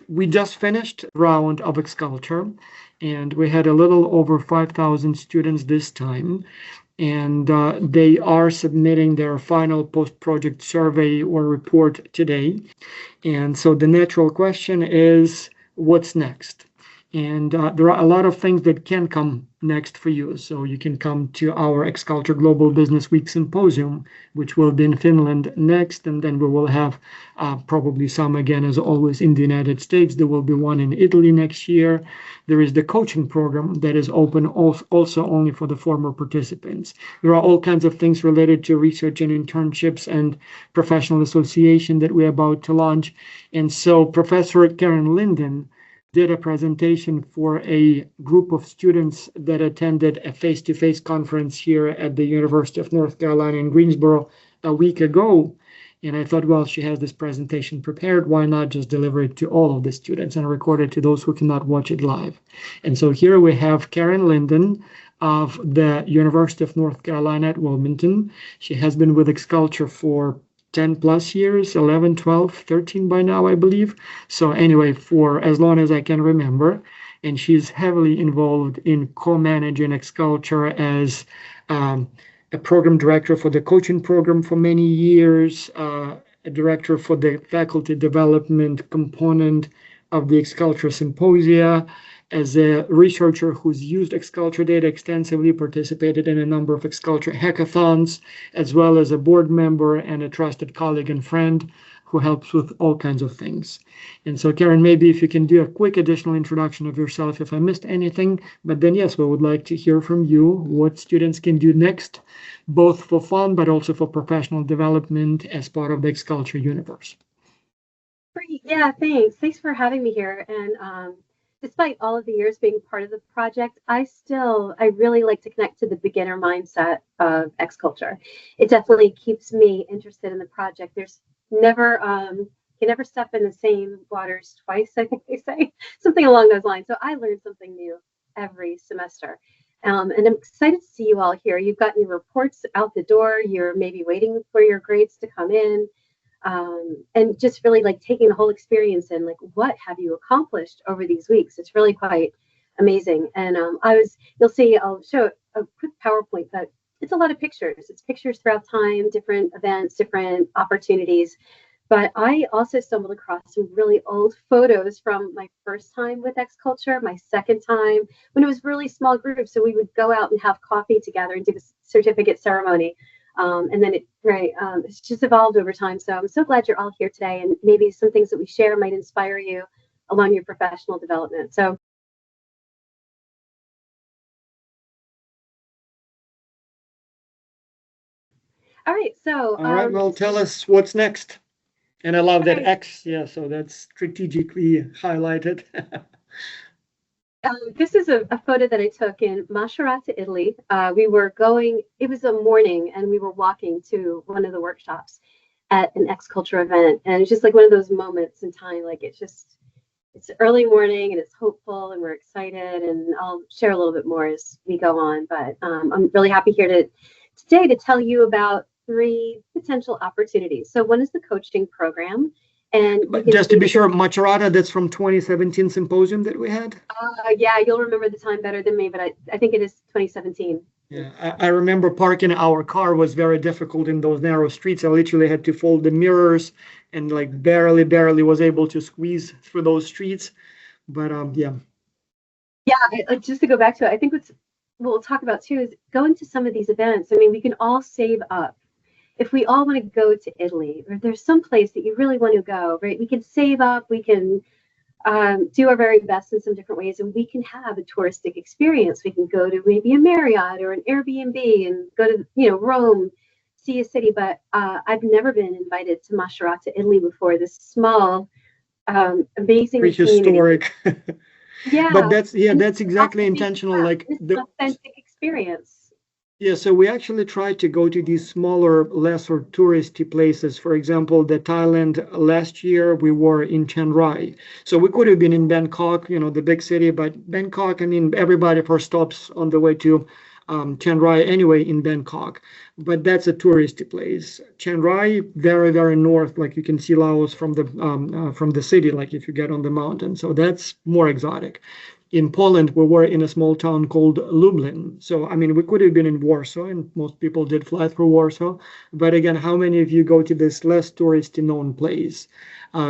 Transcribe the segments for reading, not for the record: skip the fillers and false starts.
we just finished round of Xculture, and we had a little over 5,000 students this time. And they are submitting their final post-project survey or report today. And so the natural question is, what's next? And there are a lot of things that can come next for you. So you can come to our Xculture Global Business Week Symposium, which will be in Finland next. And then we will have probably some, again, as always, in the United States. There will be one in Italy next year. There is the coaching program that is open also only for the former participants. There are all kinds of things related to research and internships and professional association that we're about to launch. And so Professor Karen Linden did a presentation for a group of students that attended a face-to-face conference here at the University of North Carolina in Greensboro a week ago. And I thought, well, she has this presentation prepared. Why not just deliver it to all of the students and record it to those who cannot watch it live? And so here we have Karen Linden of the University of North Carolina at Wilmington. She has been with Xculture for 10 plus years, 11, 12, 13 by now, I believe. So anyway, for as long as I can remember. And she's heavily involved in co-managing Xculture as a program director for the coaching program for many years, a director for the faculty development component of the Xculture Symposia, as a researcher who's used Xculture data extensively, participated in a number of Xculture hackathons, as well as a board member and a trusted colleague and friend who helps with all kinds of things. And so, Karen, maybe if you can do a quick additional introduction of yourself if I missed anything, but then yes, we would like to hear from you what students can do next, both for fun, but also for professional development as part of the Xculture universe. Great. Yeah, thanks. Thanks for having me here. And despite all of the years being part of the project, I really like to connect to the beginner mindset of Xculture. It definitely keeps me interested in the project. There's never, you never step in the same waters twice, I think they say, something along those lines. So I learn something new every semester. And I'm excited to see you all here. You've gotten your reports out the door. You're maybe waiting for your grades to come in. And just really like taking the whole experience in, like, what have you accomplished over these weeks? It's really quite amazing. And you'll see, I'll show a quick PowerPoint, but it's a lot of pictures. It's pictures throughout time, different events, different opportunities. But I also stumbled across some really old photos from my first time with Xculture, my second time, when it was really small groups. So we would go out and have coffee together and do the certificate ceremony. And then it's just evolved over time. So I'm so glad you're all here today, and maybe some things that we share might inspire you along your professional development. So. All right. So. All right. Well, tell us what's next. And I love that X. Yeah. So that's strategically highlighted. This is a photo that I took in Macerata, Italy. It was a morning, and we were walking to one of the workshops at an Xculture event. And it's just like one of those moments in time, like it's early morning and it's hopeful and we're excited. And I'll share a little bit more as we go on. But I'm really happy here today to tell you about 3 potential opportunities. So one is the coaching program. And just to be sure, Macerata, that's from 2017 symposium that we had? Yeah, you'll remember the time better than me, but I think it is 2017. Yeah, I remember parking our car was very difficult in those narrow streets. I literally had to fold the mirrors and like barely was able to squeeze through those streets. But yeah. Yeah, just to go back to it, I think what we'll talk about too is going to some of these events. I mean, we can all save up. If we all want to go to Italy, or there's some place that you really want to go, right? We can save up, we can do our very best in some different ways, and we can have a touristic experience. We can go to maybe a Marriott or an Airbnb and go to, Rome, see a city. But I've never been invited to Macerata, Italy before. This small, amazing, prehistoric. Yeah, but that's exactly intentional. Like the authentic experience. Yeah, so we actually tried to go to these smaller, lesser touristy places. For example, the Thailand last year, we were in Chiang Rai. So we could have been in Bangkok, the big city, but Bangkok, I mean, everybody first stops on the way to Chiang Rai anyway in Bangkok, but that's a touristy place. Chiang Rai, very, very north, like you can see Laos from the city, like if you get on the mountain. So that's more exotic. In Poland, we were in a small town called Lublin. So, I mean, we could have been in Warsaw, and most people did fly through Warsaw. But again, how many of you go to this less touristy known place?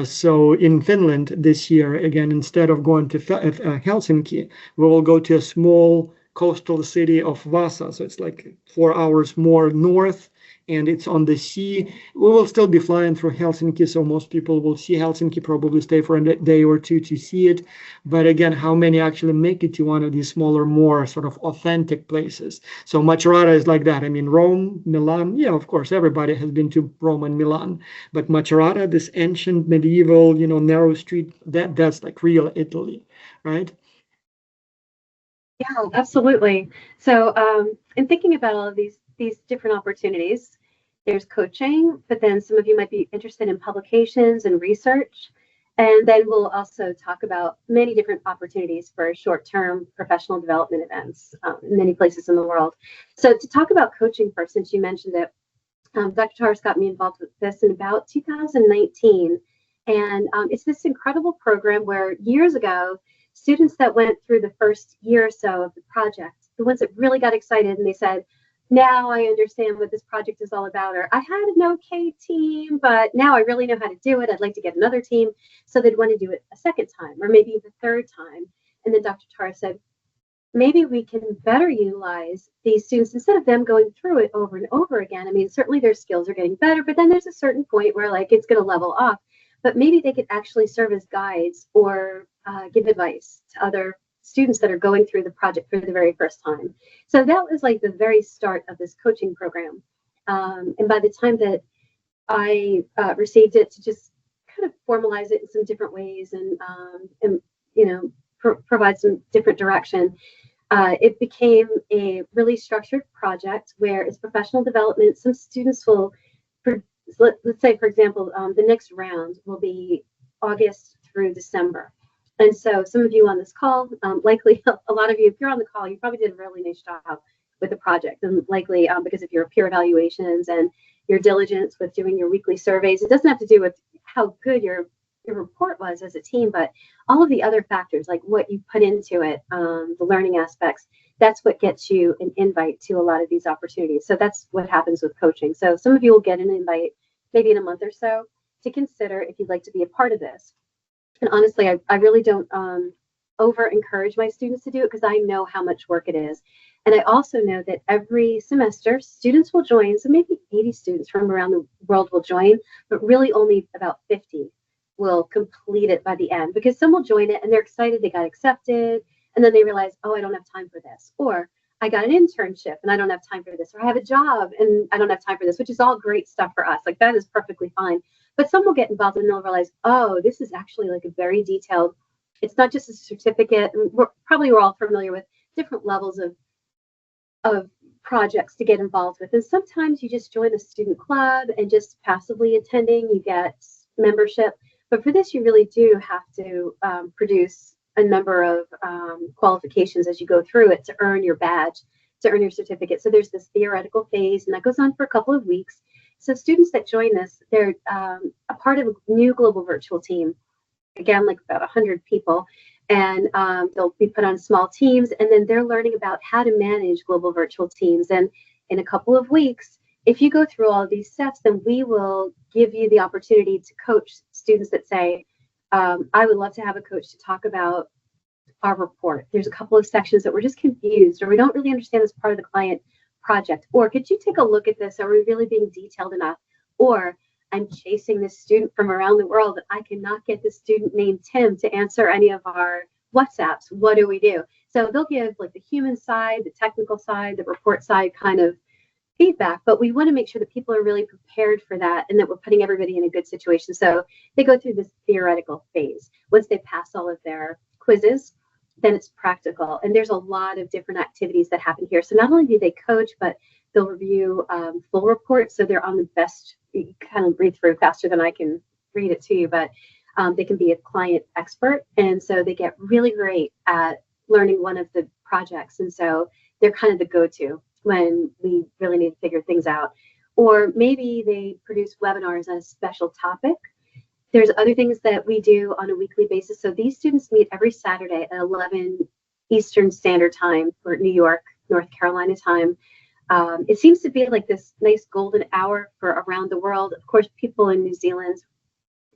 So in Finland this year, again, instead of going to Helsinki, we will go to a small coastal city of Vasa. So it's like 4 hours more north, and it's on the sea. We will still be flying through Helsinki, so most people will see Helsinki, probably stay for a day or two to see it. But again, how many actually make it to one of these smaller, more sort of authentic places? So Macerata is like that. I mean, Rome, Milan, yeah, of course, everybody has been to Rome and Milan. But Macerata, this ancient, medieval, narrow street, that's like real Italy, right? Yeah, absolutely. So, in thinking about all of these different opportunities, there's coaching, but then some of you might be interested in publications and research. And then we'll also talk about many different opportunities for short-term professional development events in many places in the world. So, to talk about coaching first, since you mentioned it, Dr. Tars got me involved with this in about 2019. And it's this incredible program where years ago, students that went through the first year or so of the project, the ones that really got excited and they said, now I understand what this project is all about, or I had an okay team, but now I really know how to do it. I'd like to get another team. So they'd want to do it a second time or maybe the third time. And then Dr. Tar said, maybe we can better utilize these students instead of them going through it over and over again. I mean, certainly their skills are getting better, but then there's a certain point where like it's going to level off. But maybe they could actually serve as guides or give advice to other students that are going through the project for the very first time. So that was like the very start of this coaching program. And by the time that I received it to just kind of formalize it in some different ways and provide some different direction, it became a really structured project where it's professional development. Some students will, let's say, for example, the next round will be August through December. And so some of you on this call, likely a lot of you, if you're on the call, you probably did a really nice job with the project. And likely because of your peer evaluations and your diligence with doing your weekly surveys, it doesn't have to do with how good your report was as a team, but all of the other factors, like what you put into it, the learning aspects, that's what gets you an invite to a lot of these opportunities. So that's what happens with coaching. So some of you will get an invite maybe in a month or so to consider if you'd like to be a part of this. And honestly, I really don't over encourage my students to do it because I know how much work it is. And I also know that every semester students will join. So maybe 80 students from around the world will join, but really only about 50 will complete it by the end because some will join it and they're excited they got accepted. And then they realize, oh, I don't have time for this. Or I got an internship and I don't have time for this. Or I have a job and I don't have time for this, which is all great stuff for us. Like that is perfectly fine. But some will get involved and they'll realize, oh, this is actually like a very detailed, it's not just a certificate. And we're all familiar with different levels of projects to get involved with. And sometimes you just join a student club and just passively attending, you get membership. But for this, you really do have to produce a number of qualifications as you go through it to earn your badge, to earn your certificate. So there's this theoretical phase, and that goes on for a couple of weeks. So students that join this, they're a part of a new global virtual team, again, like about 100 people, and they'll be put on small teams, and then they're learning about how to manage global virtual teams. And in a couple of weeks, if you go through all of these steps, then we will give you the opportunity to coach students that say, I would love to have a coach to talk about our report. There's a couple of sections that we're just confused or we don't really understand as part of the client project. Or could you take a look at this? Are we really being detailed enough? Or I'm chasing this student from around the world and I cannot get this student named Tim to answer any of our WhatsApps. What do we do? So they'll give like the human side, the technical side, the report side kind of feedback, but we want to make sure that people are really prepared for that and that we're putting everybody in a good situation. So they go through this theoretical phase. Once they pass all of their quizzes, then it's practical. And there's a lot of different activities that happen here. So not only do they coach, but they'll review full reports. So they're on the best, you kind of read through faster than I can read it to you, but they can be a client expert. And so they get really great at learning one of the projects. And so they're kind of the go-to when we really need to figure things out. Or maybe they produce webinars on a special topic. There's other things that we do on a weekly basis. So these students meet every Saturday at 11 Eastern Standard Time for New York, North Carolina time. It seems to be like this nice golden hour for around the world. Of course, people in New Zealand,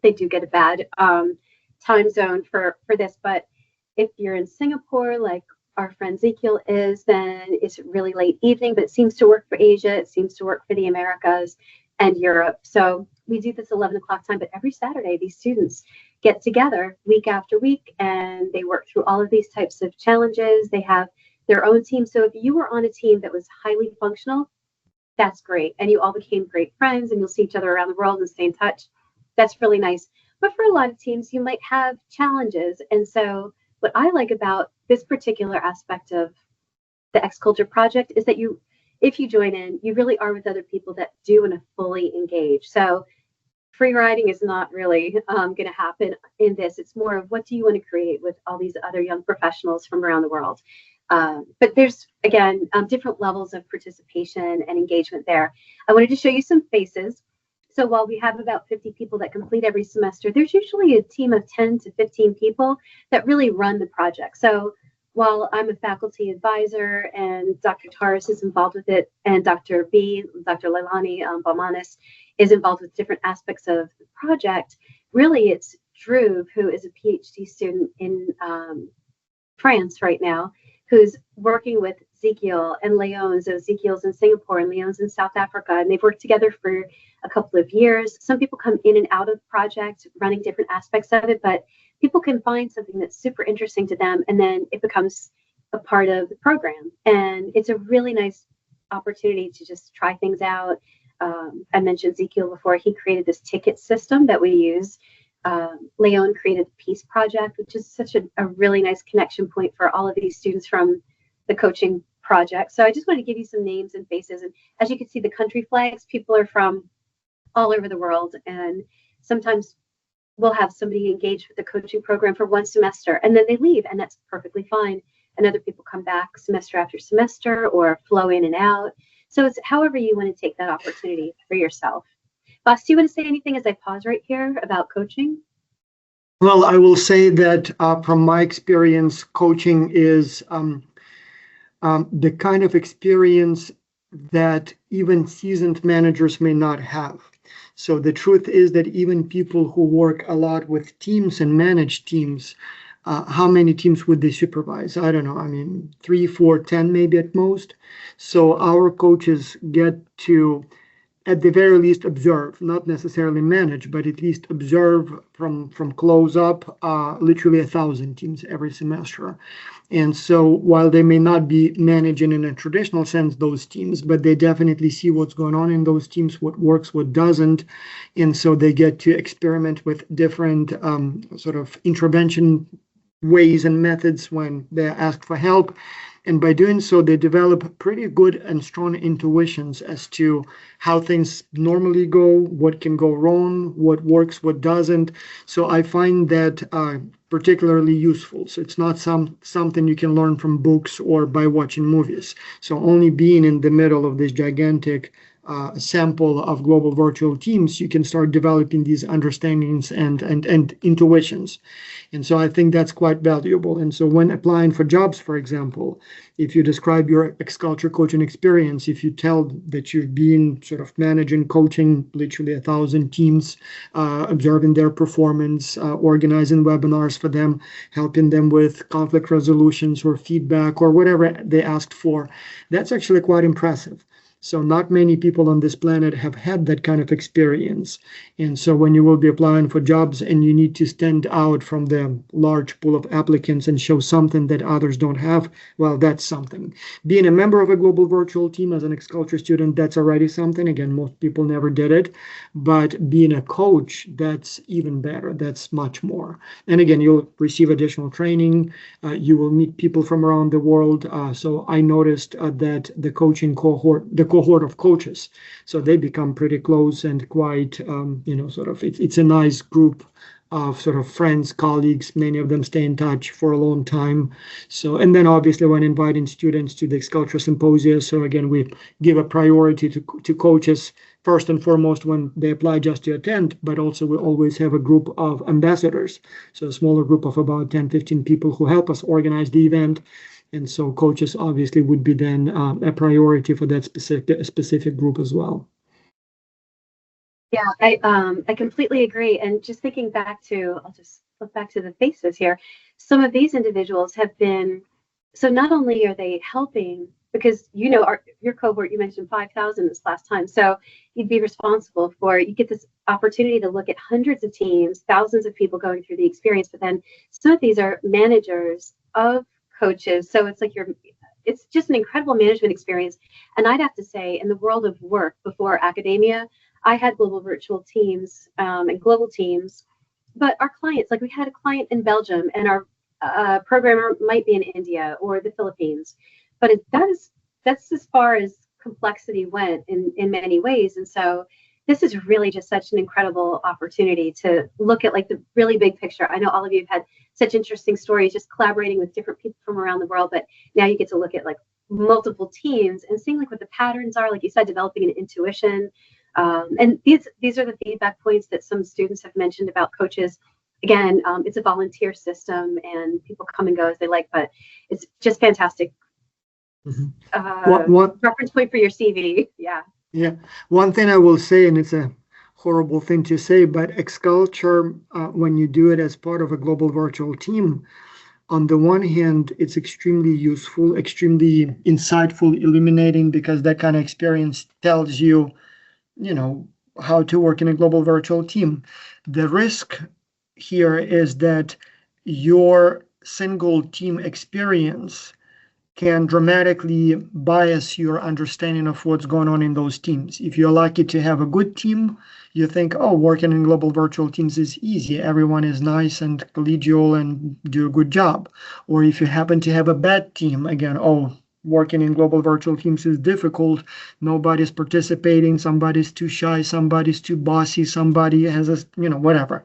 they do get a bad time zone for this. But if you're in Singapore, like our friend Ezekiel is, then it's really late evening, but it seems to work for Asia. It seems to work for the Americas and Europe. So we do this 11 o'clock time, but every Saturday, these students get together week after week, and they work through all of these types of challenges. They have their own team. So if you were on a team that was highly functional, that's great. And you all became great friends, and you'll see each other around the world and stay in touch. That's really nice. But for a lot of teams, you might have challenges. And so what I like about this particular aspect of the X Culture project is that if you join in, you really are with other people that do want to fully engage. So free riding is not really going to happen in this. It's more of what do you want to create with all these other young professionals from around the world. But there's, again, different levels of participation and engagement there. I wanted to show you some faces. So while we have about 50 people that complete every semester, there's usually a team of 10 to 15 people that really run the project. So while I'm a faculty advisor and Dr. Taras is involved with it, and Dr. Leilani Balmanis is involved with different aspects of the project, really it's Drew, who is a PhD student in France right now, who's working with Ezekiel and Leon. So Ezekiel's in Singapore and Leon's in South Africa, and they've worked together for a couple of years. Some people come in and out of the project, running different aspects of it, but people can find something that's super interesting to them, and then it becomes a part of the program. And it's a really nice opportunity to just try things out. I mentioned Ezekiel before. He created this ticket system that we use. Leon created the Peace Project, which is such a really nice connection point for all of these students from the coaching project. So I just want to give you some names and faces. And as you can see, the country flags, people are from all over the world. And sometimes we'll have somebody engage with the coaching program for one semester and then they leave, and that's perfectly fine. And other people come back semester after semester or flow in and out. So it's however you want to take that opportunity for yourself. Boss, do you want to say anything as I pause right here about coaching? Well, I will say that from my experience, coaching is the kind of experience that even seasoned managers may not have. So the truth is that even people who work a lot with teams and manage teams, how many teams would they supervise? I don't know. I mean, 3, 4, 10 maybe at most. So our coaches get to, at the very least, observe, not necessarily manage, but at least observe from close up, literally 1,000 teams every semester. And so while they may not be managing in a traditional sense those teams, but they definitely see what's going on in those teams, what works, what doesn't. And so they get to experiment with different sort of intervention ways and methods when they're asked for help. And by doing so, they develop pretty good and strong intuitions as to how things normally go, what can go wrong, what works, what doesn't. So I find that particularly useful. So it's not something you can learn from books or by watching movies. So only being in the middle of this gigantic sample of global virtual teams, you can start developing these understandings and intuitions. And so I think that's quite valuable. And so when applying for jobs, for example, if you describe your X Culture coaching experience, if you tell that you've been sort of managing, coaching literally 1,000 teams, observing their performance, organizing webinars for them, helping them with conflict resolutions or feedback or whatever they asked for, that's actually quite impressive. So not many people on this planet have had that kind of experience. And so when you will be applying for jobs and you need to stand out from the large pool of applicants and show something that others don't have, well, that's something. Being a member of a global virtual team as an X Culture student, that's already something. Again, most people never did it. But being a coach, that's even better. That's much more. And again, you'll receive additional training. You will meet people from around the world. So I noticed that the coaching cohort, the cohort of coaches, so they become pretty close and quite, sort of, it's a nice group of sort of friends, colleagues. Many of them stay in touch for a long time. So, and then obviously when inviting students to the X-Culture Symposia, so again, we give a priority to coaches first and foremost when they apply just to attend, but also we always have a group of ambassadors. So a smaller group of about 10, 15 people who help us organize the event. And so coaches obviously would be then a priority for that specific group as well. Yeah, I completely agree. And just thinking back to, I'll just look back to the faces here. Some of these individuals have been, so not only are they helping, because your cohort, you mentioned 5,000 this last time. So you'd be responsible for, you get this opportunity to look at hundreds of teams, thousands of people going through the experience. But then some of these are managers of coaches. So it's like it's just an incredible management experience. And I'd have to say, in the world of work before academia, I had global virtual teams and global teams, but our clients, like we had a client in Belgium, and our programmer might be in India or the Philippines, but that's as far as complexity went in many ways. And so this is really just such an incredible opportunity to look at like the really big picture. I know all of you have had such interesting stories just collaborating with different people from around the world, but now you get to look at like multiple teams and seeing like what the patterns are, like you said, developing an intuition. And these are the feedback points that some students have mentioned about coaches. Again, it's a volunteer system and people come and go as they like, but it's just fantastic. Reference point for your CV. Yeah. Yeah. One thing I will say, and it's a horrible thing to say, but X-Culture, when you do it as part of a global virtual team, on the one hand, it's extremely useful, extremely insightful, illuminating, because that kind of experience tells you, how to work in a global virtual team. The risk here is that your single team experience can dramatically bias your understanding of what's going on in those teams. If you're lucky to have a good team, you think, oh, working in global virtual teams is easy. Everyone is nice and collegial and do a good job. Or if you happen to have a bad team, again, oh, working in global virtual teams is difficult. Nobody's participating. Somebody's too shy. Somebody's too bossy. Somebody has whatever.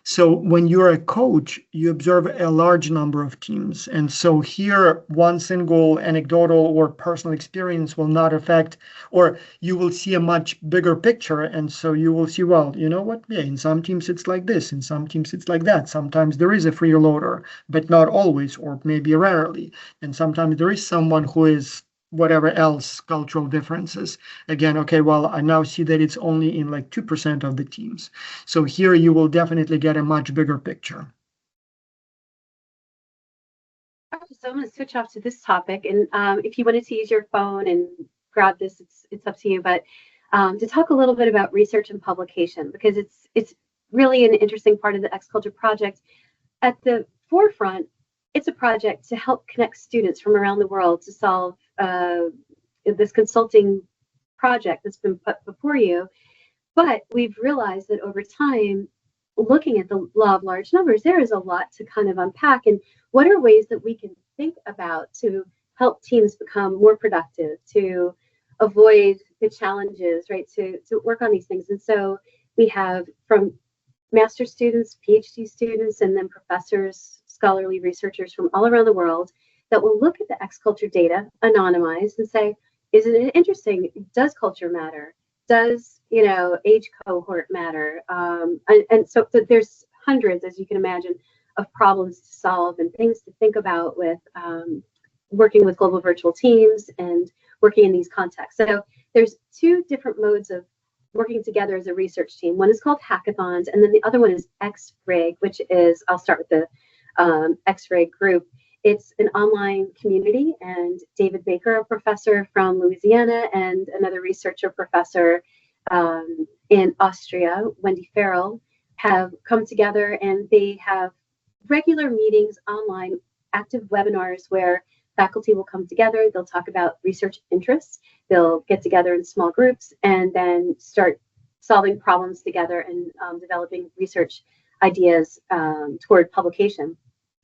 So when you're a coach, you observe a large number of teams. And so here, one single anecdotal or personal experience will not affect, or you will see a much bigger picture. And so you will see, well, you know what? Yeah, in some teams it's like this, in some teams it's like that. Sometimes there is a freeloader, but not always, or maybe rarely. And sometimes there is someone who is whatever else cultural differences. Again, okay, well, I now see that it's only in like 2% of the teams. So here you will definitely get a much bigger picture. So I'm going to switch off to this topic. And if you wanted to use your phone and grab this, it's up to you. But to talk a little bit about research and publication, because it's really an interesting part of the X-Culture project. At the forefront, it's a project to help connect students from around the world to solve this consulting project that's been put before you. But we've realized that over time, looking at the law of large numbers, there is a lot to kind of unpack. And what are ways that we can think about to help teams become more productive, to avoid the challenges, right? To work on these things. And so we have from master's students, PhD students, and then professors, scholarly researchers from all around the world that will look at the X-Culture data anonymized and say, isn't it interesting? Does culture matter? Does age cohort matter? And so there's hundreds, as you can imagine, of problems to solve and things to think about with working with global virtual teams and working in these contexts. So there's two different modes of working together as a research team. One is called hackathons, and then the other one is XRIG, which is, I'll start with the XRIG group. It's an online community, and David Baker, a professor from Louisiana, and another researcher professor in Austria, Wendy Farrell, have come together, and they have regular meetings online, active webinars where faculty will come together. They'll talk about research interests. They'll get together in small groups and then start solving problems together and developing research ideas toward publication.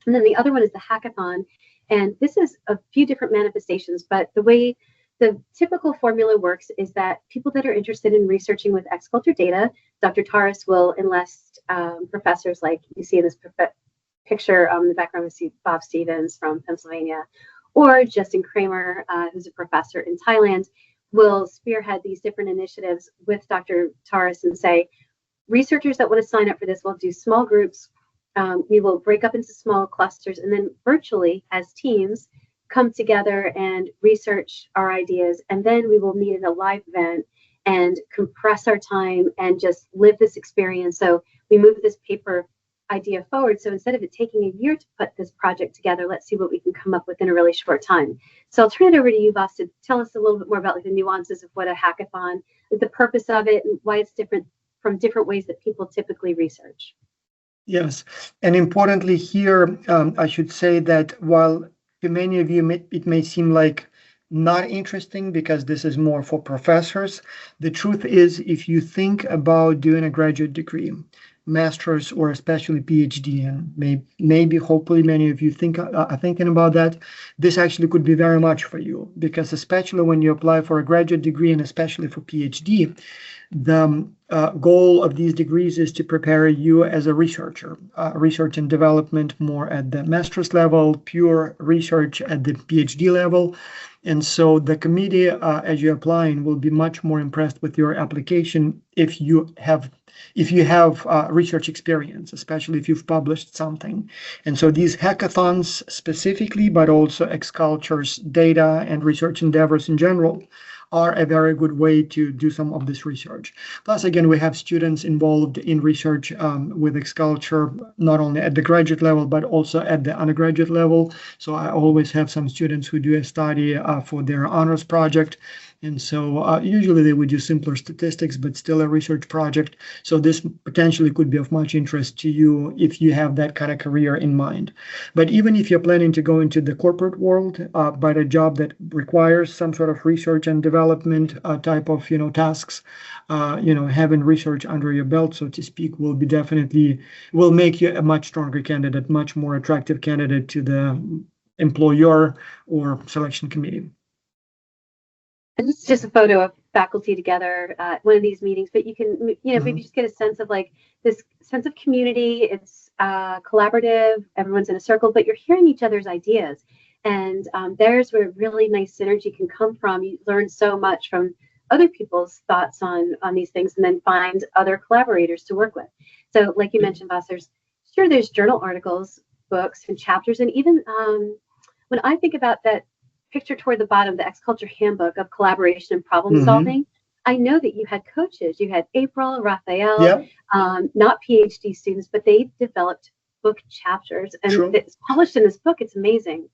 And then the other one is the hackathon. And this is a few different manifestations, but the way the typical formula works is that people that are interested in researching with X-Culture data, Dr. Taras will enlist professors like you see in this picture in the background, we see Bob Stevens from Pennsylvania, or Justin Kramer, who's a professor in Thailand, will spearhead these different initiatives with Dr. Taras and say, researchers that want to sign up for this will do small groups. We will break up into small clusters and then virtually as teams come together and research our ideas. And then we will meet in a live event and compress our time and just live this experience. So we move this paper idea forward. So instead of it taking a year to put this project together, let's see what we can come up with in a really short time. So I'll turn it over to you, Voss, to tell us a little bit more about like the nuances of what a hackathon is, the purpose of it, and why it's different from different ways that people typically research. Yes, and importantly here, I should say that while to many of you it may seem like not interesting because this is more for professors, the truth is if you think about doing a graduate degree, master's or especially PhD, and maybe hopefully many of you are thinking about that, this actually could be very much for you, because especially when you apply for a graduate degree and especially for PhD, the goal of these degrees is to prepare you as a researcher, research and development more at the master's level, pure research at the PhD level. And so the committee, as you're applying, will be much more impressed with your application if you have research experience, especially if you've published something. And so these hackathons specifically, but also XCulture's data and research endeavors in general, are a very good way to do some of this research. Plus, again, we have students involved in research with XCulture, not only at the graduate level, but also at the undergraduate level. So I always have some students who do a study for their honors project. And so usually they would do simpler statistics, but still a research project. So this potentially could be of much interest to you if you have that kind of career in mind. But even if you're planning to go into the corporate world, but a job that requires some sort of research and development type of tasks, having research under your belt, so to speak, will make you a much stronger candidate, much more attractive candidate to the employer or selection committee. And this is just a photo of faculty together at one of these meetings, but you can, maybe just get a sense of like this sense of community. It's collaborative, everyone's in a circle, but you're hearing each other's ideas. And there's where really nice synergy can come from. You learn so much from other people's thoughts on these things, and then find other collaborators to work with. So like you mentioned, Voss, there's journal articles, books, and chapters. And even when I think about that picture toward the bottom, the XCulture handbook of collaboration and problem solving, I know that you had coaches. You had April, Raphael, not PhD students, but they developed book chapters, and it's published in this book. It's amazing.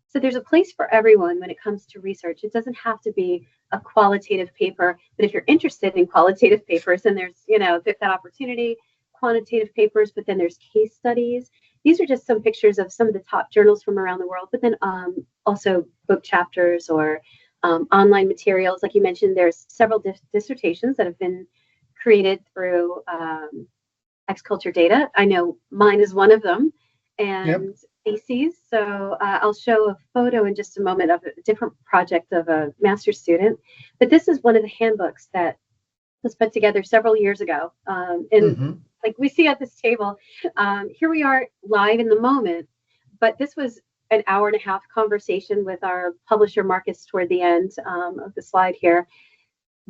So there's a place for everyone when it comes to research. It doesn't have to be a qualitative paper, but if you're interested in qualitative papers, then there's, that opportunity, quantitative papers, but then there's case studies. These are just some pictures of some of the top journals from around the world, but then also book chapters or online materials. Like you mentioned, there's several dissertations that have been created through XCulture data. I know mine is one of them, and theses. So I'll show a photo in just a moment of a different project of a master's student. But this is one of the handbooks that was put together several years ago. Like we see at this table, here we are live in the moment, but this was an hour-and-a-half conversation with our publisher, Marcus, toward the end of the slide here.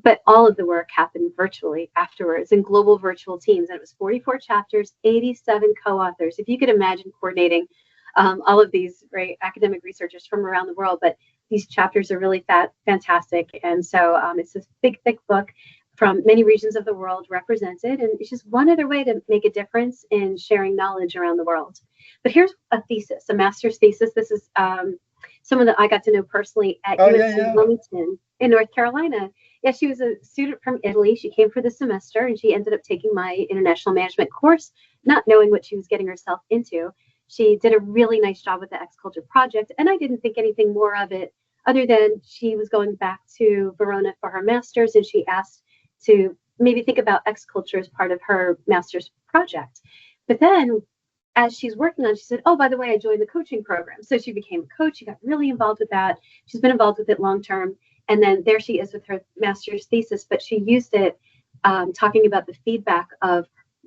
But all of the work happened virtually afterwards in global virtual teams. And it was 44 chapters, 87 co-authors. If you could imagine coordinating all of these great academic researchers from around the world, but these chapters are really fantastic. And so it's this big, thick book from many regions of the world represented. And it's just one other way to make a difference in sharing knowledge around the world. But here's a thesis, a master's thesis. This is someone that I got to know personally at UNC Wilmington in North Carolina. Yeah, she was a student from Italy. She came for the semester, and she ended up taking my international management course, not knowing what she was getting herself into. She did a really nice job with the XCulture project, and I didn't think anything more of it other than she was going back to Verona for her master's, and she asked to maybe think about XCulture as part of her master's project. But then as she's working on it, she said, oh, by the way, I joined the coaching program. So she became a coach. She got really involved with that. She's been involved with it long term. And then there she is with her master's thesis, but she used it talking about the feedback of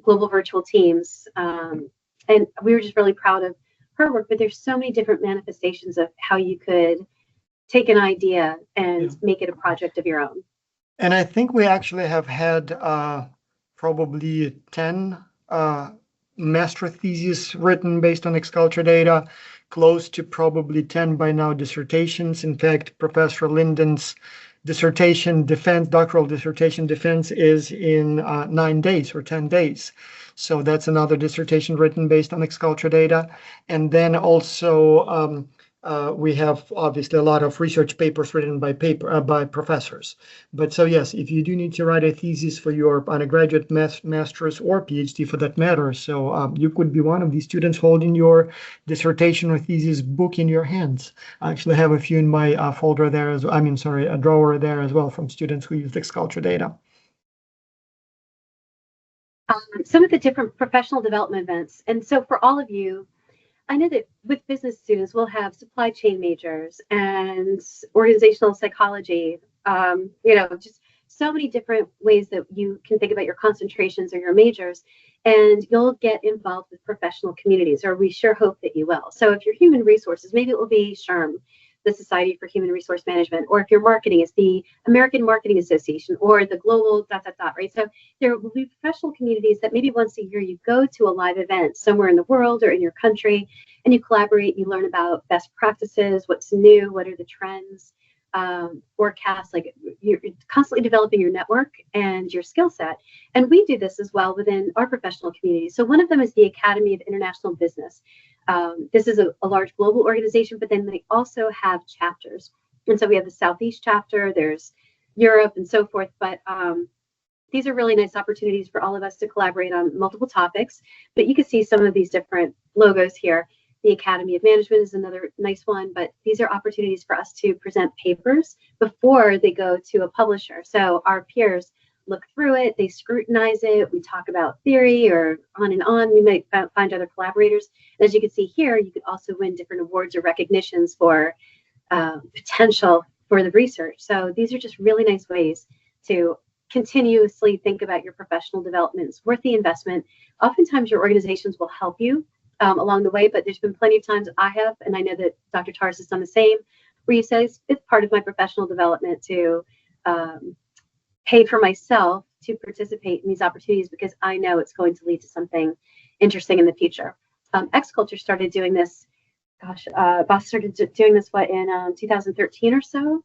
global virtual teams. And we were just really proud of her work, but there's so many different manifestations of how you could take an idea and make it a project of your own. And I think we actually have had probably 10 master theses written based on X-Culture data, close to probably 10 by now dissertations. In fact, Professor Linden's doctoral dissertation defense is in 9 days or 10 days. So that's another dissertation written based on X-Culture data. And then also we have obviously a lot of research papers written by professors. But so yes, if you do need to write a thesis for your undergraduate, master's, or PhD for that matter, so you could be one of these students holding your dissertation or thesis book in your hands. I actually have a few in my folder there as well. I mean, sorry, a drawer there as well from students who use X-Culture data. Some of the different professional development events. And so for all of you, I know that with business students, we'll have supply chain majors and organizational psychology, just so many different ways that you can think about your concentrations or your majors, and you'll get involved with professional communities, or we sure hope that you will. So if you're human resources, maybe it will be SHRM, the Society for Human Resource Management, or if you're marketing, it's the American Marketing Association, or the global ... right? So there will be professional communities that maybe once a year you go to a live event somewhere in the world or in your country, and you collaborate, you learn about best practices, what's new, what are the trends, forecasts, like you're constantly developing your network and your skill set. And we do this as well within our professional community. So one of them is the Academy of International Business. This is a large global organization, but then they also have chapters. And so we have the Southeast chapter, there's Europe and so forth. But these are really nice opportunities for all of us to collaborate on multiple topics. But you can see some of these different logos here. The Academy of Management is another nice one, but these are opportunities for us to present papers before they go to a publisher. So our peers look through it, they scrutinize it, we talk about theory or on and on. We might find other collaborators. And as you can see here, you could also win different awards or recognitions for potential for the research. So these are just really nice ways to continuously think about your professional development. It's worth the investment. Oftentimes your organizations will help you along the way, but there's been plenty of times I have, and I know that Dr. Tars has done the same, where you say it's part of my professional development to pay for myself to participate in these opportunities because I know it's going to lead to something interesting in the future. X-Culture started doing this, Boss started doing this, in 2013 or so,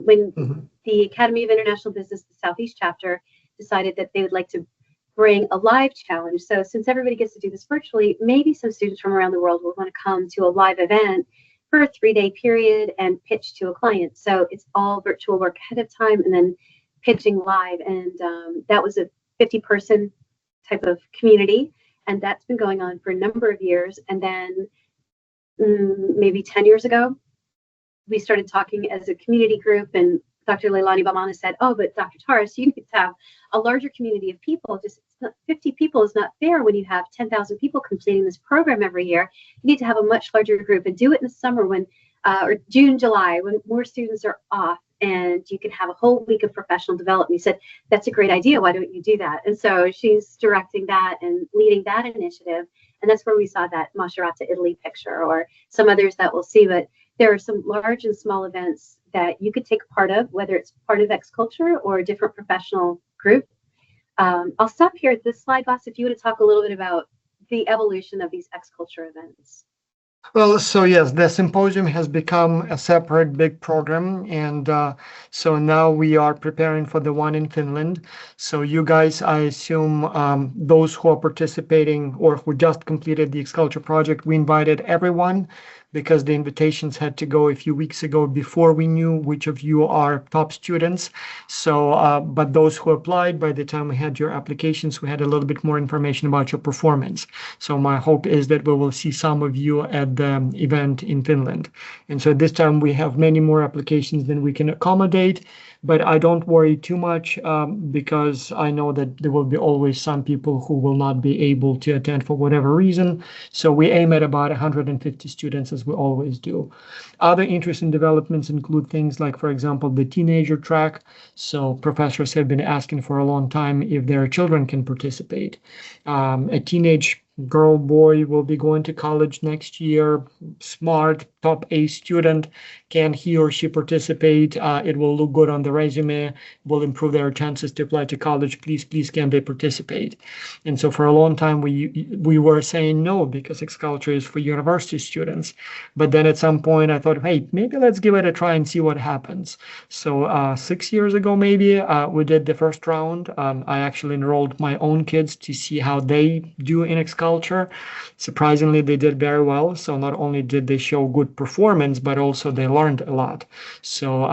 when the Academy of International Business, the Southeast chapter, decided that they would like to bring a live challenge. So since everybody gets to do this virtually, maybe some students from around the world will want to come to a live event for a 3-day period and pitch to a client. So it's all virtual work ahead of time and then pitching live. And that was a 50-person type of community. And that's been going on for a number of years. And then maybe 10 years ago, we started talking as a community group, and Dr. Leilani Bamana said, oh, but Dr. Tars, you need to have a larger community of people. Just 50 people is not fair when you have 10,000 people completing this program every year. You need to have a much larger group and do it in the summer when, or June, July, when more students are off, and you can have a whole week of professional development. He said, that's a great idea. Why don't you do that? And so she's directing that and leading that initiative. And that's where we saw that Macerata, Italy picture, or some others that we'll see. But there are some large and small events that you could take part of, whether it's part of X-Culture or a different professional group. I'll stop here at this slide, Boss, if you want to talk a little bit about the evolution of these X-Culture events. Well, so yes, the Symposium has become a separate big program, and so now we are preparing for the one in Finland. So you guys, I assume those who are participating or who just completed the X-Culture project, we invited everyone because the invitations had to go a few weeks ago before we knew which of you are top students. So, but those who applied, by the time we had your applications, we had a little bit more information about your performance. So my hope is that we will see some of you at the event in Finland. And so this time we have many more applications than we can accommodate. but I don't worry too much because I know that there will be always some people who will not be able to attend for whatever reason. So we aim at about 150 students as we always do. Other interesting developments include things like, for example, the teenager track. So professors have been asking for a long time if their children can participate. A teenage girl, boy will be going to college next year, smart, top A student. Can he or she participate? It will look good on the resume, will improve their chances to apply to college. Please, please, can they participate? And so for a long time, we were saying no because X-Culture is for university students. But then at some point, I thought, hey, maybe let's give it a try and see what happens. So 6 years ago, maybe, we did the first round. I actually enrolled my own kids to see how they do in X-Culture. Surprisingly, they did very well. So not only did they show good performance, but also they learned a lot. So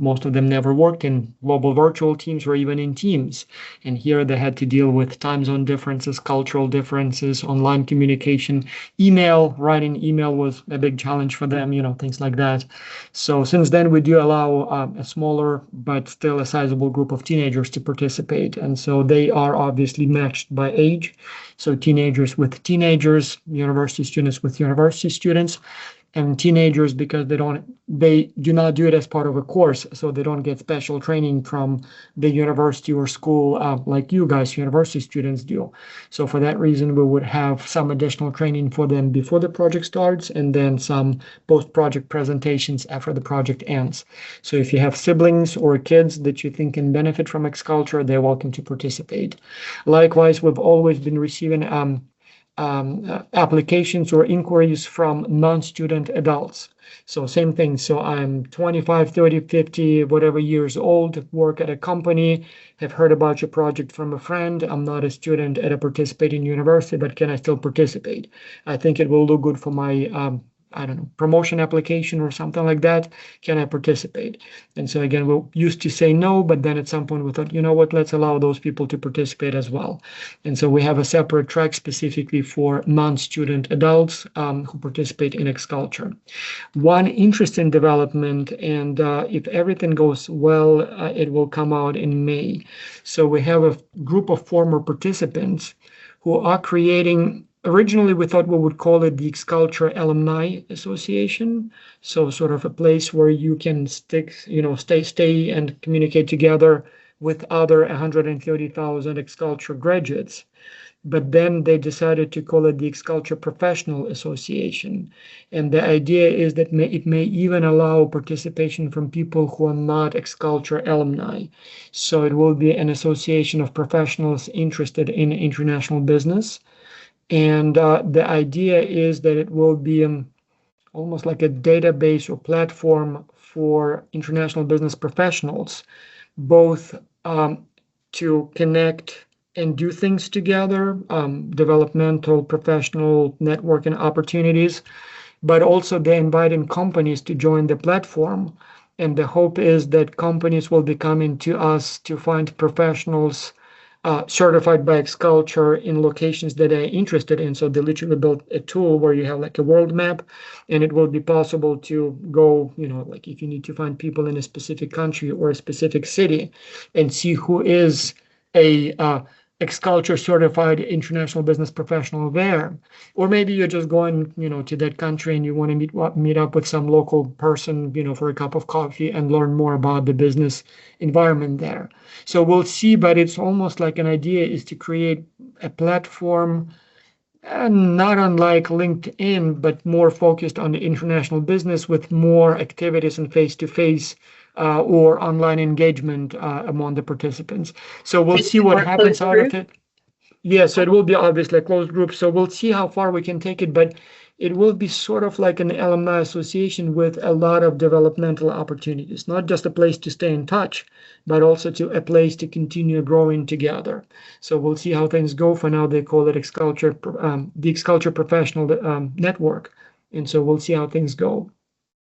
most of them never worked in global virtual teams or even in teams. And here they had to deal with time zone differences, cultural differences, online communication, writing email was a big challenge for them, things like that. So since then, we do allow a smaller but still a sizable group of teenagers to participate. And so they are obviously matched by age. So teenagers with teenagers, university students with university students, and teenagers because they do not do it as part of a course, so they don't get special training from the university or school like you guys, university students, do. So for that reason, we would have some additional training for them before the project starts, and then some post-project presentations after the project ends. So if you have siblings or kids that you think can benefit from X-Culture, they're welcome to participate. Likewise, we've always been receiving applications or inquiries from non-student adults. So same thing. So I'm 25, 30, 50, whatever years old, work at a company, have heard about your project from a friend. I'm not a student at a participating university, but can I still participate? I think it will look good for my I don't know, promotion application or something like that. Can I participate? And so again, we used to say no, but then at some point we thought, you know what, let's allow those people to participate as well. And so we have a separate track specifically for non-student adults who participate in X-Culture. One interesting development, and if everything goes well, it will come out in May. So we have a group of former participants who are creating. Originally, we thought we would call it the X-Culture Alumni Association. So sort of a place where you can stay and communicate together with other 130,000 X-Culture graduates. But then they decided to call it the X-Culture Professional Association. And the idea is that it may even allow participation from people who are not X-Culture alumni. So it will be an association of professionals interested in international business. And the idea is that it will be almost like a database or platform for international business professionals, both to connect and do things together, developmental, professional networking opportunities, but also they're inviting companies to join the platform. And the hope is that companies will be coming to us to find professionals certified by X-Culture in locations that they're interested in. So they literally built a tool where you have like a world map, and it will be possible to go, like if you need to find people in a specific country or a specific city and see who is a X-Culture certified international business professional there. Or maybe you're just going, to that country and you want to meet up with some local person, for a cup of coffee and learn more about the business environment there. So we'll see, but it's almost like an idea is to create a platform, not unlike LinkedIn, but more focused on the international business with more activities and face-to-face or online engagement among the participants. So we'll see what happens out of it. Yeah, so it will be obviously a closed group. So we'll see how far we can take it, but it will be sort of like an alumni association with a lot of developmental opportunities, not just a place to stay in touch, but also to a place to continue growing together. So we'll see how things go. For now, they call it X-Culture, the X-Culture Professional Network. And so we'll see how things go.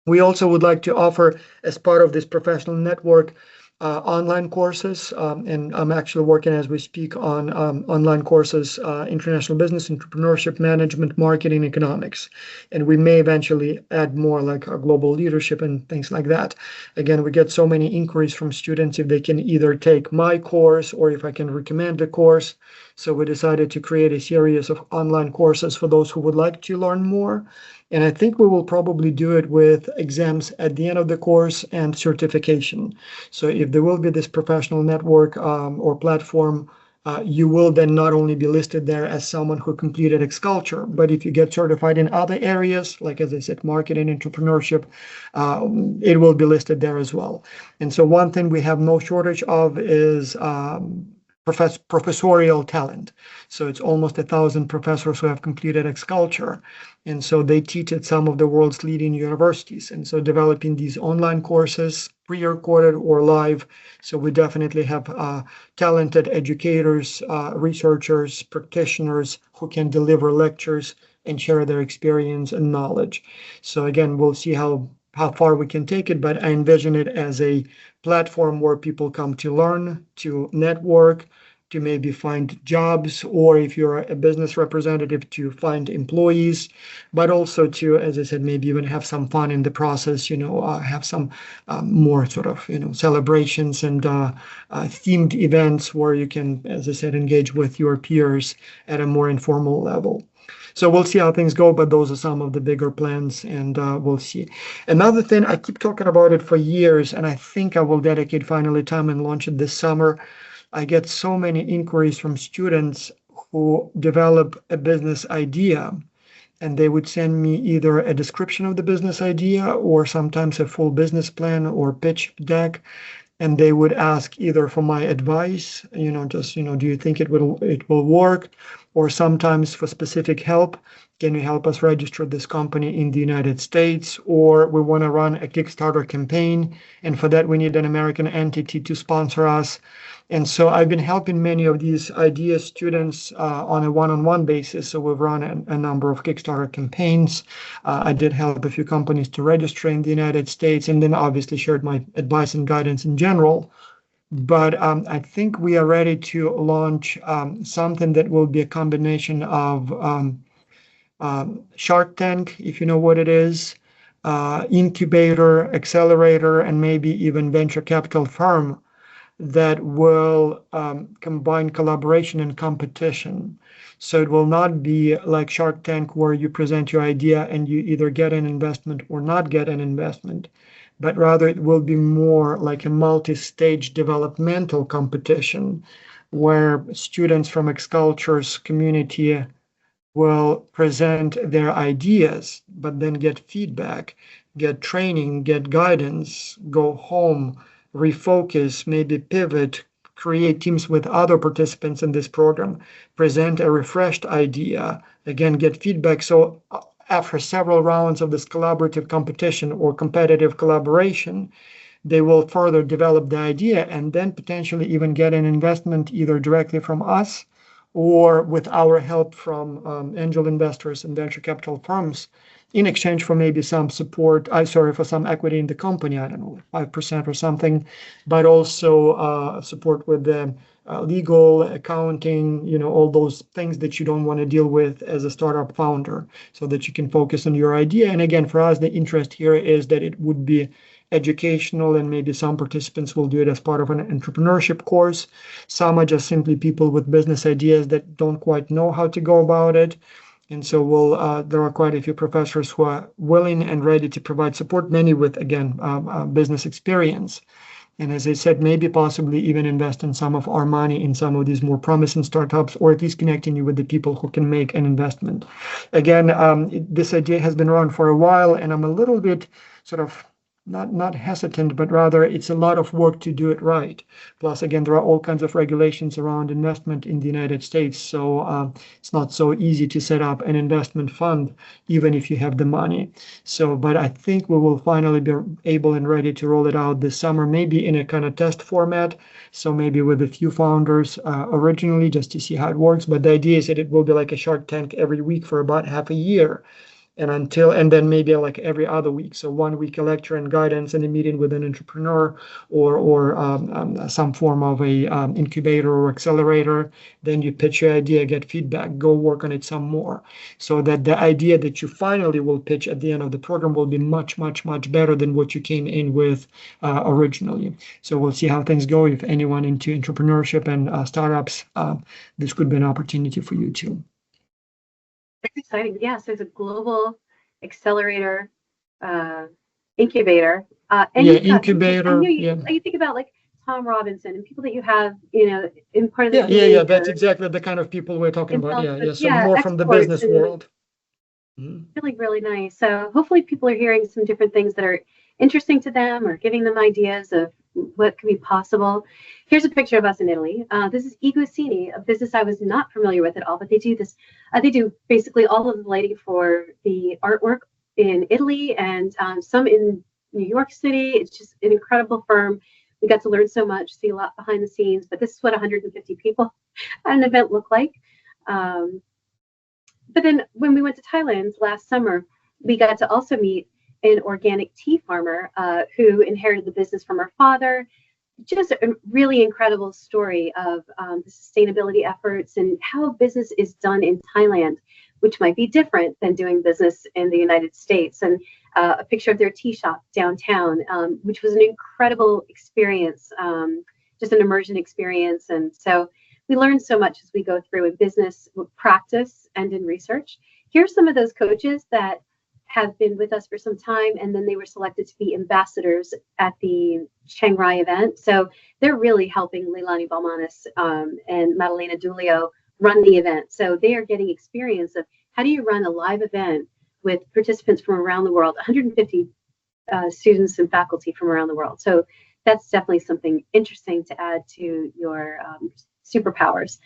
We also would like to offer, as part of this professional network, online courses, and I'm actually working as we speak on online courses, international business, entrepreneurship, management, marketing, economics. And we may eventually add more like global leadership and things like that. Again, we get so many inquiries from students if they can either take my course or if I can recommend the course. So we decided to create a series of online courses for those who would like to learn more. And I think we will probably do it with exams at the end of the course and certification. So if there will be this professional network or platform, you will then not only be listed there as someone who completed Xculture, but if you get certified in other areas, like as I said, marketing, entrepreneurship, it will be listed there as well. And so one thing we have no shortage of is professorial talent. So it's almost 1,000 professors who have completed Xculture. And so they teach at some of the world's leading universities. And so developing these online courses, pre-recorded or live. So we definitely have talented educators, researchers, practitioners who can deliver lectures and share their experience and knowledge. So again, we'll see how far we can take it, but I envision it as a platform where people come to learn, to network, to maybe find jobs, or if you're a business representative, to find employees, but also to, as I said, maybe even have some fun in the process, have some more sort of, celebrations and themed events where you can, as I said, engage with your peers at a more informal level. So we'll see how things go, but those are some of the bigger plans, and we'll see. Another thing, I keep talking about it for years, and I think I will dedicate finally time and launch it this summer. I get so many inquiries from students who develop a business idea, and they would send me either a description of the business idea or sometimes a full business plan or pitch deck. And they would ask either for my advice, just, do you think it will work? Or sometimes for specific help. Can you help us register this company in the United States? Or we want to run a Kickstarter campaign, and for that we need an American entity to sponsor us. And so I've been helping many of these idea students on a one-on-one basis. So we've run a number of Kickstarter campaigns. I did help a few companies to register in the United States, and then obviously shared my advice and guidance in general. But I think we are ready to launch something that will be a combination of Shark Tank, if you know what it is, incubator, accelerator, and maybe even venture capital firm that will combine collaboration and competition. So it will not be like Shark Tank where you present your idea and you either get an investment or not get an investment, but rather it will be more like a multi-stage developmental competition where students from Xculture's community will present their ideas, but then get feedback, get training, get guidance, go home, refocus, maybe pivot, create teams with other participants in this program, present a refreshed idea, again, get feedback. So after several rounds of this collaborative competition or competitive collaboration, they will further develop the idea and then potentially even get an investment either directly from us or with our help from angel investors and venture capital firms in exchange for maybe some support, for some equity in the company, I don't know, 5% or something, but also support with the legal, accounting, all those things that you don't want to deal with as a startup founder so that you can focus on your idea. And again, for us, the interest here is that it would be educational, and maybe some participants will do it as part of an entrepreneurship course. Some are just simply people with business ideas that don't quite know how to go about it. And so there are quite a few professors who are willing and ready to provide support, many with, again, business experience. And as I said, maybe possibly even invest in some of our money in some of these more promising startups, or at least connecting you with the people who can make an investment. Again, this idea has been around for a while, and I'm a little bit sort of not hesitant, but rather it's a lot of work to do it right. Plus, again, there are all kinds of regulations around investment in the United States. So it's not so easy to set up an investment fund, even if you have the money. So, but I think we will finally be able and ready to roll it out this summer, maybe in a kind of test format. So maybe with a few founders originally, just to see how it works. But the idea is that it will be like a Shark Tank every week for about half a year, and then maybe like every other week. So 1 week a lecture and guidance and a meeting with an entrepreneur or some form of a incubator or accelerator. Then you pitch your idea, get feedback, go work on it some more. So that the idea that you finally will pitch at the end of the program will be much, much, much better than what you came in with originally. So we'll see how things go. If anyone into entrepreneurship and startups, this could be an opportunity for you too. It's exciting. Yes, there's a global accelerator, incubator, and Yeah, you've got. incubator. I know Yeah. you think about like Tom Robinson and people that you have, in part of the Yeah, community. that's exactly the kind of people we're talking about. Yeah. So Yeah, more from the exports business and world. really, really nice. So hopefully people are hearing some different things that are interesting to them or giving them ideas of what could be possible. Here's a picture of us in Italy. This is Iguacini, a business I was not familiar with at all, but they do this. They do basically all of the lighting for the artwork in Italy and some in New York City. It's just an incredible firm. We got to learn so much, see a lot behind the scenes, but this is what 150 people at an event look like. But then when we went to Thailand last summer, we got to also meet an organic tea farmer who inherited the business from her father. Just a really incredible story of the sustainability efforts and how business is done in Thailand, which might be different than doing business in the United States. And a picture of their tea shop downtown, which was an incredible experience, just an immersion experience. And so we learn so much as we go through in business practice and in research. Here's some of those coaches that have been with us for some time, and then they were selected to be ambassadors at the Chiang Rai event. So they're really helping Leilani Balmanis and Madalena Dulio run the event. So they are getting experience of how do you run a live event with participants from around the world, 150 students and faculty from around the world. So that's definitely something interesting to add to your superpowers.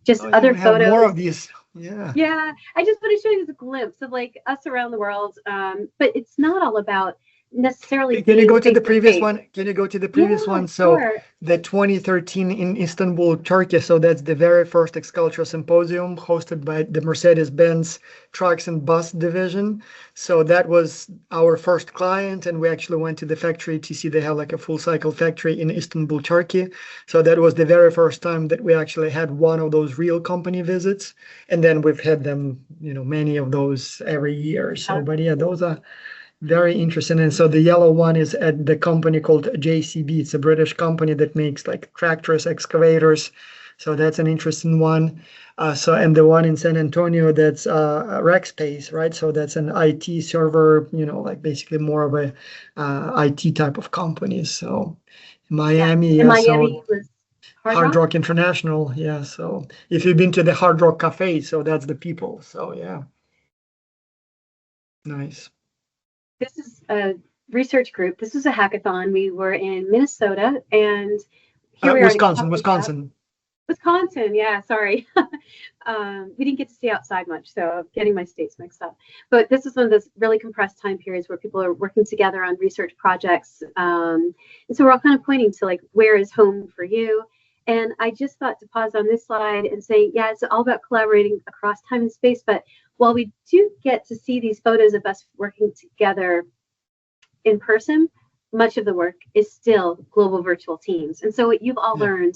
Just other photos. More of these. Yeah. Yeah. I just want to show you a glimpse of like us around the world. But it's not all about necessarily. Can you go to the previous one? Can you go to the previous one? So sure. the 2013 in Istanbul, Turkey. So that's the very first X-Culture Symposium hosted by the Mercedes-Benz Trucks and Bus Division. So that was our first client, and we actually went to the factory to see they have like a full cycle factory in Istanbul, Turkey. So that was the very first time that we actually had one of those real company visits, and then we've had them, many of those every year. So, but yeah, those are very interesting. And so the yellow one is at the company called JCB. It's a British company that makes like tractors, excavators. So that's an interesting one. And the one in San Antonio, that's Rackspace, right? So that's an IT server, like basically more of a IT type of company. So Miami, Miami was Hard Rock International. Yeah. So if you've been to the Hard Rock Cafe, so that's the people. So yeah. Nice. This is a research group. This was a hackathon. We were in Minnesota, and here we are. Wisconsin. Yeah, sorry. We didn't get to see outside much, so I'm getting my states mixed up. But this is one of those really compressed time periods where people are working together on research projects. And so we're all kind of pointing to like, where is home for you? And I just thought to pause on this slide and say, yeah, it's all about collaborating across time and space. But while we do get to see these photos of us working together in person, much of the work is still global virtual teams. And so what you've all learned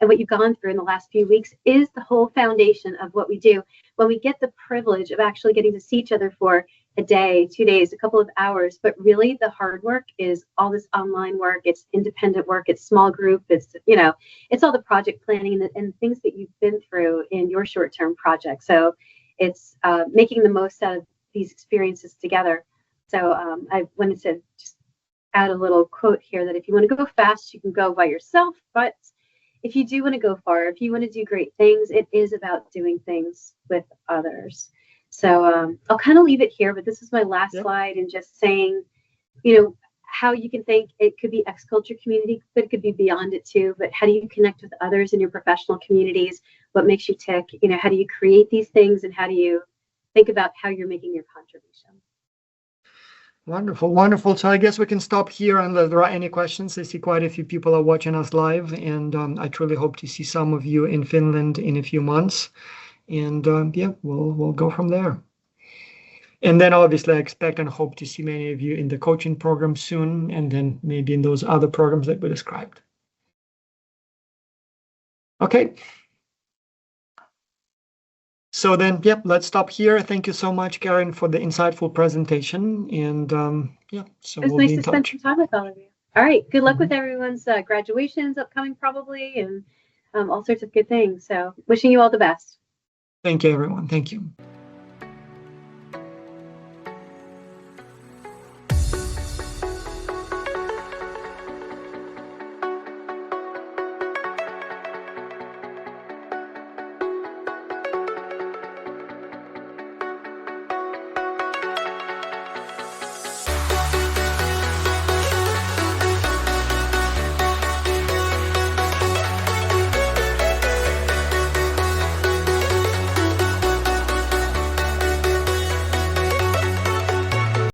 and what you've gone through in the last few weeks is the whole foundation of what we do. When we get the privilege of actually getting to see each other for a day, 2 days, a couple of hours, but really the hard work is all this online work, it's independent work, it's small group, it's all the project planning and things that you've been through in your short-term project. So it's making the most out of these experiences together. So I wanted to just add a little quote here that if you want to go fast, you can go by yourself, but if you do want to go far, if you want to do great things, it is about doing things with others. So I'll kind of leave it here, but this is my last slide and just saying, how you can think it could be X-Culture community, but it could be beyond it too. But how do you connect with others in your professional communities? What makes you tick? How do you create these things, and how do you think about how you're making your contribution? Wonderful. So I guess we can stop here unless there are any questions. I see quite a few people are watching us live, and I truly hope to see some of you in Finland in a few months. And we'll go from there. And then obviously I expect and hope to see many of you in the coaching program soon, and then maybe in those other programs that we described. Okay. So then, yep, let's stop here. Thank you so much, Karen, for the insightful presentation. And yeah, so It was we'll nice be in to spend touch. some time with all of you. All right. Good luck Mhm. with everyone's graduations upcoming, probably, and all sorts of good things. So, wishing you all the best. Thank you, everyone. Thank you.